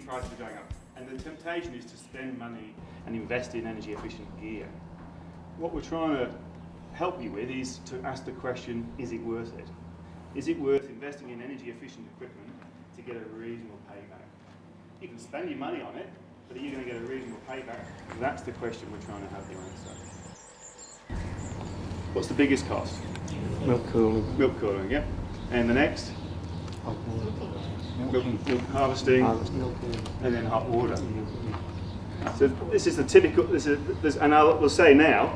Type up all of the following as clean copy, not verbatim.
prices are going up. And the temptation is to spend money and invest in energy efficient gear. What we're trying to help you with is to ask the question, is it worth it? Is it worth investing in energy efficient equipment to get a reasonable payback? You can spend your money on it, but are you going to get a reasonable payback? That's the question we're trying to help you answer. What's the biggest cost? Milk cooling. Milk cooling, yeah. And the next? Hot water. Milk harvesting, and then hot water. So this is the typical, and we'll say now,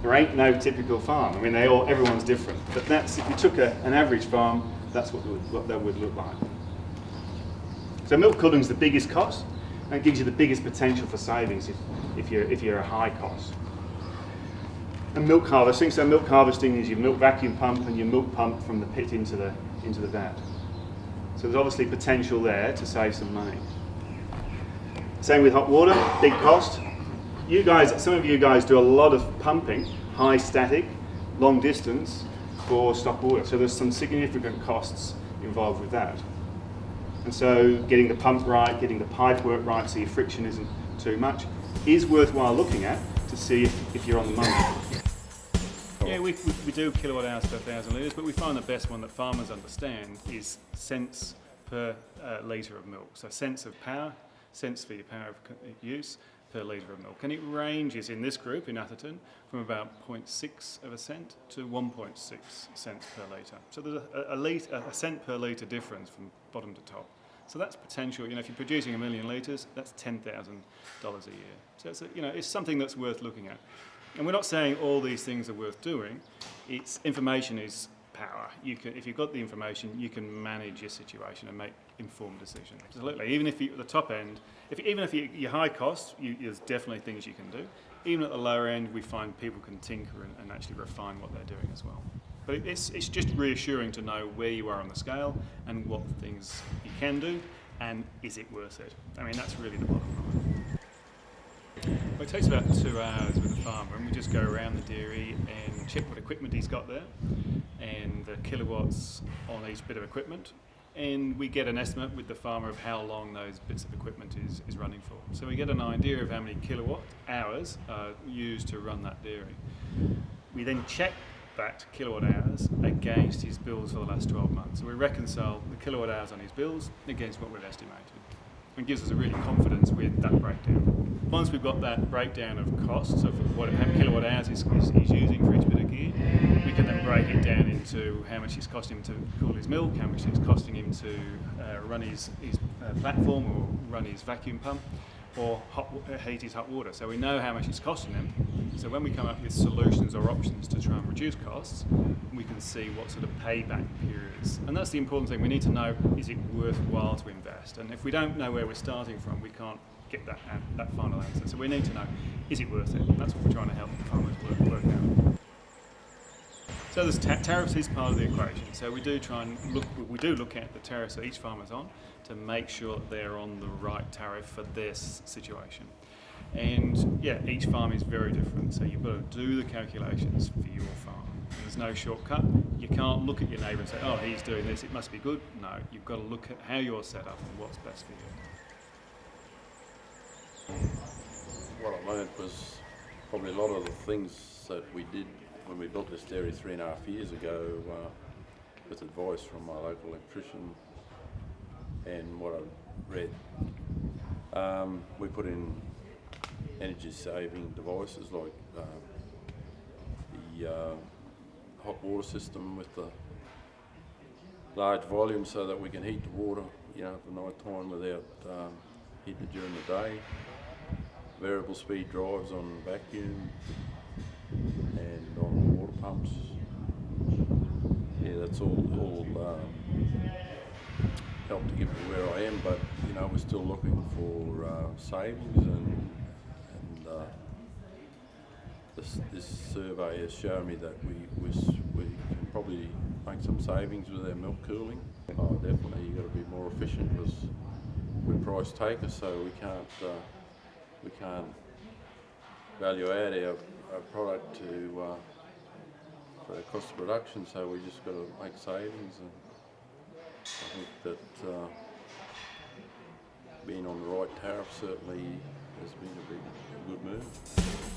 there ain't no typical farm. I mean, everyone's different. But that's, if you took an average farm, that's what that would look like. So milk cooling is the biggest cost, and it gives you the biggest potential for savings if you're a high cost. And milk harvesting. So milk harvesting is your milk vacuum pump and your milk pump from the pit into the vat. So there's obviously potential there to save some money. Same with hot water, big cost. You guys, some of you guys do a lot of pumping, high static, long distance for stock water. So there's some significant costs involved with that. And so getting the pump right, getting the pipe work right so your friction isn't too much is worthwhile looking at to see if you're on the money. Yeah, we do kilowatt hours per 1,000 litres, but we find the best one that farmers understand is cents per litre of milk. So cents of power, cents for your power of use per litre of milk. And it ranges in this group, in Atherton, from about 0.6 of a cent to 1.6 cents per litre. So there's a cent per litre difference from bottom to top. So that's potential. You know, if you're producing 1 million litres, that's $10,000 a year. So it's it's something that's worth looking at. And we're not saying all these things are worth doing. Information is power. If you've got the information, you can manage your situation and make informed decisions. Absolutely. Even if you're at the top end, even if you're high cost, there's definitely things you can do. Even at the lower end, we find people can tinker and actually refine what they're doing as well. But it's just reassuring to know where you are on the scale and what things you can do, and is it worth it? I mean, that's really the bottom line. Well, it takes about 2 hours with the farmer, and we just go around the dairy and check what equipment he's got there and the kilowatts on each bit of equipment, and we get an estimate with the farmer of how long those bits of equipment is running for. So we get an idea of how many kilowatt hours are used to run that dairy. We then check that kilowatt hours against his bills for the last 12 months. So we reconcile the kilowatt hours on his bills against what we've estimated. And gives us a really confidence with that breakdown. Once we've got that breakdown of costs, so for how many kilowatt hours he's using for each bit of gear, we can then break it down into how much it's costing him to cool his milk, how much it's costing him to run his platform or run his vacuum pump, or heat his hot water. So we know how much it's costing him. So when we come up with solutions or options to try and reduce costs, we can see what sort of payback periods. And that's the important thing. We need to know, is it worthwhile to invest? And if we don't know where we're starting from, we can't get that final answer. So we need to know, is it worth it? And that's what we're trying to help the farmers work out. So there's tariffs is part of the equation. So we do look at the tariffs that each farmer's on to make sure that they're on the right tariff for their situation. And yeah, each farm is very different. So you've got to do the calculations for your farm. There's no shortcut. You can't look at your neighbour and say, oh, he's doing this, it must be good. No, you've got to look at how you're set up and what's best for you. What I learned was probably a lot of the things that we did when we built this dairy 3.5 years ago with advice from my local electrician and what I read. We put in energy saving devices like the hot water system with the large volume so that we can heat the water, at the night time without heating it during the day. Variable speed drives on vacuum and on water pumps. Yeah, that's all helped to get me where I am, but we're still looking for savings and this survey has shown me that we can probably make some savings with our milk cooling. Oh, definitely, you've got to be more efficient because we're price takers, so we can't value add our product to for the cost of production. So we just got to make savings, and I think that being on the right tariff certainly has been a good move.